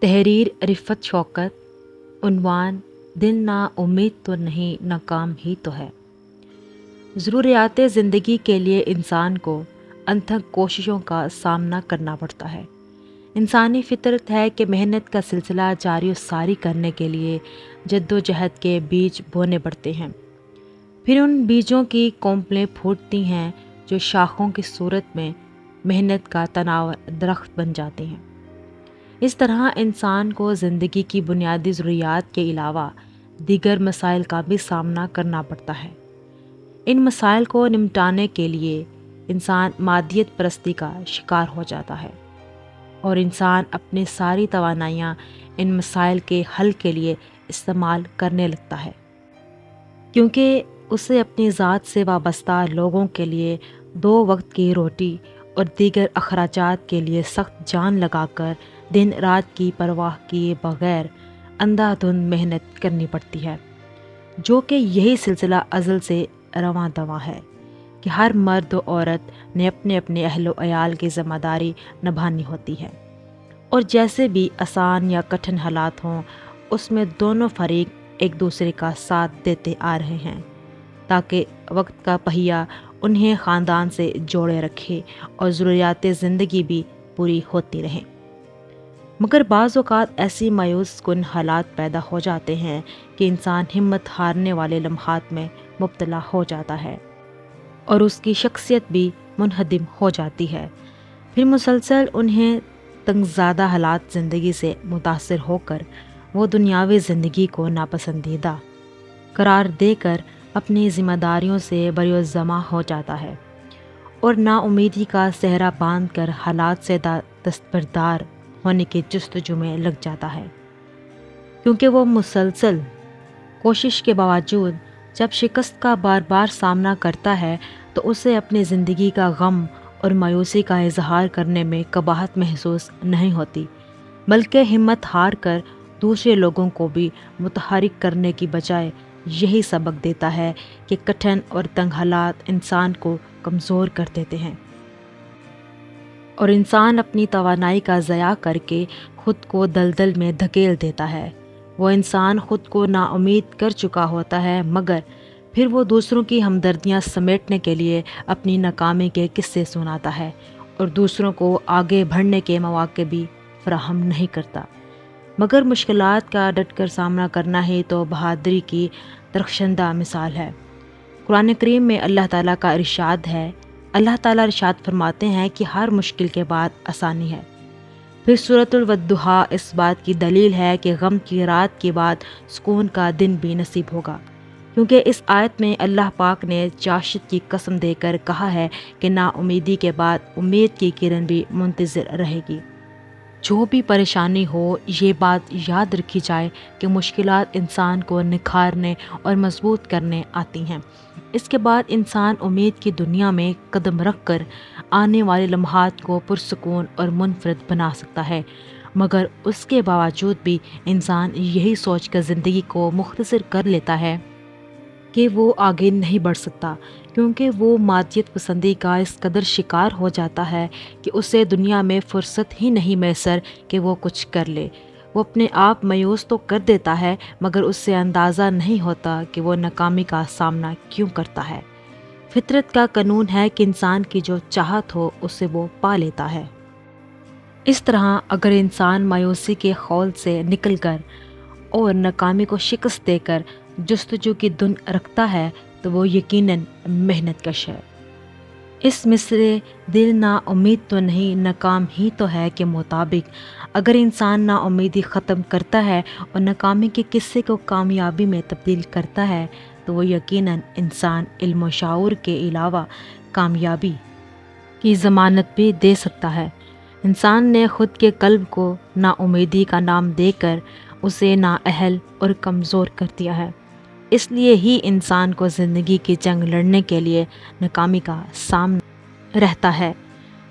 تحریر رفت شوکت، عنوان دل نا امید تو نہیں ناکام ہی تو ہے۔ ضروریات زندگی کے لیے انسان کو انتھک کوششوں کا سامنا کرنا پڑتا ہے۔ انسانی فطرت ہے کہ محنت کا سلسلہ جاری و ساری کرنے کے لیے جد و جہد کے بیج بونے پڑتے ہیں۔ پھر ان بیجوں کی کونپلیں پھوٹتی ہیں جو شاخوں کی صورت میں محنت کا تناور درخت بن جاتے ہیں۔ اس طرح انسان کو زندگی کی بنیادی ضروریات کے علاوہ دیگر مسائل کا بھی سامنا کرنا پڑتا ہے۔ ان مسائل کو نمٹانے کے لیے انسان مادیت پرستی کا شکار ہو جاتا ہے اور انسان اپنی ساری توانائیاں ان مسائل کے حل کے لیے استعمال کرنے لگتا ہے، کیونکہ اسے اپنی ذات سے وابستہ لوگوں کے لیے 2 وقت کی روٹی اور دیگر اخراجات کے لیے سخت جان لگا کر دن رات کی پرواہ کیے بغیر اندھا دھند محنت کرنی پڑتی ہے، جو کہ یہی سلسلہ ازل سے رواں دواں ہے کہ ہر مرد و عورت نے اپنے اپنے اہل و عیال کی ذمہ داری نبھانی ہوتی ہے، اور جیسے بھی آسان یا کٹھن حالات ہوں اس میں دونوں فریق ایک دوسرے کا ساتھ دیتے آ رہے ہیں تاکہ وقت کا پہیہ انہیں خاندان سے جوڑے رکھے اور ضروریات زندگی بھی پوری ہوتی رہیں۔ مگر بعض اوقات ایسی مایوس کن حالات پیدا ہو جاتے ہیں کہ انسان ہمت ہارنے والے لمحات میں مبتلا ہو جاتا ہے اور اس کی شخصیت بھی منہدم ہو جاتی ہے۔ پھر مسلسل انہیں تنگزادہ حالات زندگی سے متاثر ہو کر وہ دنیاوی زندگی کو ناپسندیدہ قرار دے کر اپنی ذمہ داریوں سے بریالزمہ ہو جاتا ہے اور نا امیدی کا صحرا باندھ کر حالات سے دستبردار ہونے کی جستجو میں لگ جاتا ہے، کیونکہ وہ مسلسل کوشش کے باوجود جب شکست کا بار بار سامنا کرتا ہے تو اسے اپنی زندگی کا غم اور مایوسی کا اظہار کرنے میں قباحت محسوس نہیں ہوتی، بلکہ ہمت ہار کر دوسرے لوگوں کو بھی متحرک کرنے کی بجائے یہی سبق دیتا ہے کہ کٹھن اور تنگ حالات انسان کو کمزور کر دیتے ہیں اور انسان اپنی توانائی کا ضیاع کر کے خود کو دلدل میں دھکیل دیتا ہے۔ وہ انسان خود کو نا امید کر چکا ہوتا ہے، مگر پھر وہ دوسروں کی ہمدردیاں سمیٹنے کے لیے اپنی ناکامی کے قصے سناتا ہے اور دوسروں کو آگے بڑھنے کے مواقع بھی فراہم نہیں کرتا، مگر مشکلات کا ڈٹ کر سامنا کرنا ہی تو بہادری کی درخشندہ مثال ہے۔ قرآن کریم میں اللہ تعالیٰ کا ارشاد ہے، اللہ تعالیٰ ارشاد فرماتے ہیں کہ ہر مشکل کے بعد آسانی ہے۔ پھر سورۃ الودحا اس بات کی دلیل ہے کہ غم کی رات کے بعد سکون کا دن بھی نصیب ہوگا، کیونکہ اس آیت میں اللہ پاک نے چاشت کی قسم دے کر کہا ہے کہ نا امیدی کے بعد امید کی کرن بھی منتظر رہے گی۔ جو بھی پریشانی ہو، یہ بات یاد رکھی جائے کہ مشکلات انسان کو نکھارنے اور مضبوط کرنے آتی ہیں۔ اس کے بعد انسان امید کی دنیا میں قدم رکھ کر آنے والے لمحات کو پرسکون اور منفرد بنا سکتا ہے، مگر اس کے باوجود بھی انسان یہی سوچ کر زندگی کو مختصر کر لیتا ہے کہ وہ آگے نہیں بڑھ سکتا، کیونکہ وہ مادیت پسندی کا اس قدر شکار ہو جاتا ہے کہ اسے دنیا میں فرصت ہی نہیں میسر کہ وہ کچھ کر لے۔ وہ اپنے آپ مایوس تو کر دیتا ہے، مگر اس سے اندازہ نہیں ہوتا کہ وہ ناکامی کا سامنا کیوں کرتا ہے۔ فطرت کا قانون ہے کہ انسان کی جو چاہت ہو اسے وہ پا لیتا ہے۔ اس طرح اگر انسان مایوسی کے خول سے نکل کر اور ناکامی کو شکست دے کر جستجو کی دھن رکھتا ہے تو وہ یقیناً محنت کش ہے۔ اس مصرے دل نا امید تو نہیں ناکام ہی تو ہے کے مطابق اگر انسان نا امیدی ختم کرتا ہے اور ناکامی کے قصے کو کامیابی میں تبدیل کرتا ہے تو وہ یقیناً انسان علم و شعور کے علاوہ کامیابی کی ضمانت بھی دے سکتا ہے۔ انسان نے خود کے قلب کو نا امیدی کا نام دے کر اسے نااہل اور کمزور کر دیا ہے، اس لیے ہی انسان کو زندگی کی جنگ لڑنے کے لیے ناکامی کا سامنا رہتا ہے۔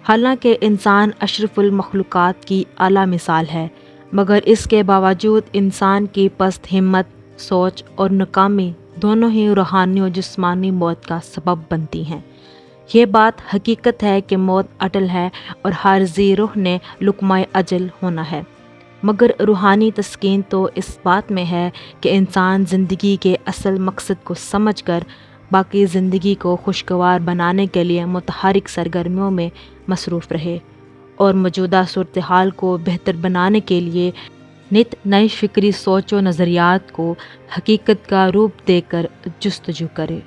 حالانکہ انسان اشرف المخلوقات کی اعلیٰ مثال ہے، مگر اس کے باوجود انسان کی پست ہمت، سوچ اور ناکامی دونوں ہی روحانی و جسمانی موت کا سبب بنتی ہیں۔ یہ بات حقیقت ہے کہ موت اٹل ہے اور ہر ذی روح نے لقمہ اجل ہونا ہے۔ مگر روحانی تسکین تو اس بات میں ہے کہ انسان زندگی کے اصل مقصد کو سمجھ کر باقی زندگی کو خوشگوار بنانے کے لیے متحرک سرگرمیوں میں مصروف رہے اور موجودہ صورتحال کو بہتر بنانے کے لیے نت نئی فکری سوچ و نظریات کو حقیقت کا روپ دے کر جستجو کرے۔